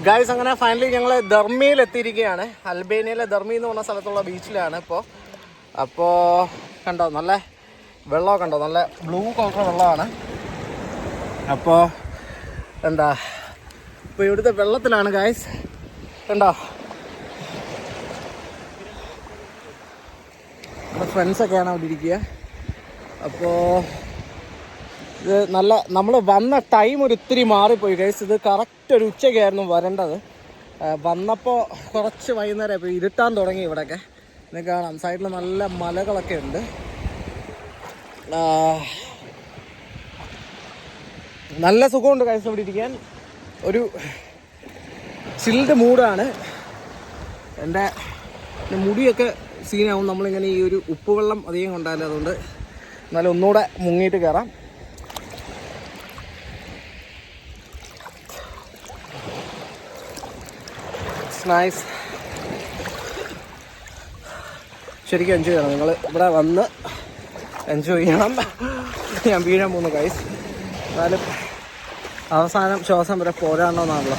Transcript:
Guys അങ്ങനെ finally ഞങ്ങൾ ധർമ്മിയിൽ എത്തിയിരിക്കുകയാണ്. അൽബേനിയയിലെ ധർമ്മി എന്ന് പറഞ്ഞ സ്ഥലത്തുള്ള ബീച്ചിലാണ് ഇപ്പോൾ. അപ്പോൾ കണ്ടോ നല്ല വെള്ളമൊക്കെ കണ്ടോ, നല്ല ബ്ലൂ കളർ വെള്ളമാണ്. അപ്പോൾ എന്താ ഇപ്പോൾ ഇവിടുത്തെ വെള്ളത്തിലാണ് ഗൈസ്, കണ്ടോ നമ്മുടെ ഫ്രണ്ട്സൊക്കെയാണ് അവിടെ ഇരിക്കുക. അപ്പോൾ ഇത് നല്ല നമ്മൾ വന്ന ടൈം ഒരിത്തിരി മാറിപ്പോയി ഗൈസ്. ഇത് കറക്റ്റ് ഒരു ഉച്ചയ്ക്കായിരുന്നു വരേണ്ടത്. വന്നപ്പോൾ കുറച്ച് വൈകുന്നേരം ഇപ്പോൾ ഇരുട്ടാൻ തുടങ്ങി. ഇവിടെയൊക്കെ നിങ്ങൾക്ക് കാണാം സൈഡിൽ നല്ല മലകളൊക്കെ ഉണ്ട്. നല്ല സുഖമുണ്ട് ഗൈസ് ഇവിടെ ഇരിക്കാൻ. ഒരു ചിൽഡ് മൂഡാണ്. എൻ്റെ മുടിയൊക്കെ സീനാവും നമ്മളിങ്ങനെ ഈ ഒരു ഉപ്പുവെള്ളം അധികം കൊണ്ടാലും. അതുകൊണ്ട് എന്നാലും ഒന്നുകൂടെ മുങ്ങിയിട്ട് കയറാം. നൈസ്. ശരിക്കും എൻജോയ് ചെയ്യണം. നിങ്ങൾ ഇവിടെ വന്ന് എൻജോയ് ചെയ്യണം. ഞാൻ വീഴാൻ പോകുന്നു ഗൈസ്. എന്നാലും അവസാനം ശ്വാസം വരെ പോരാണ്ടോന്നാണല്ലോ.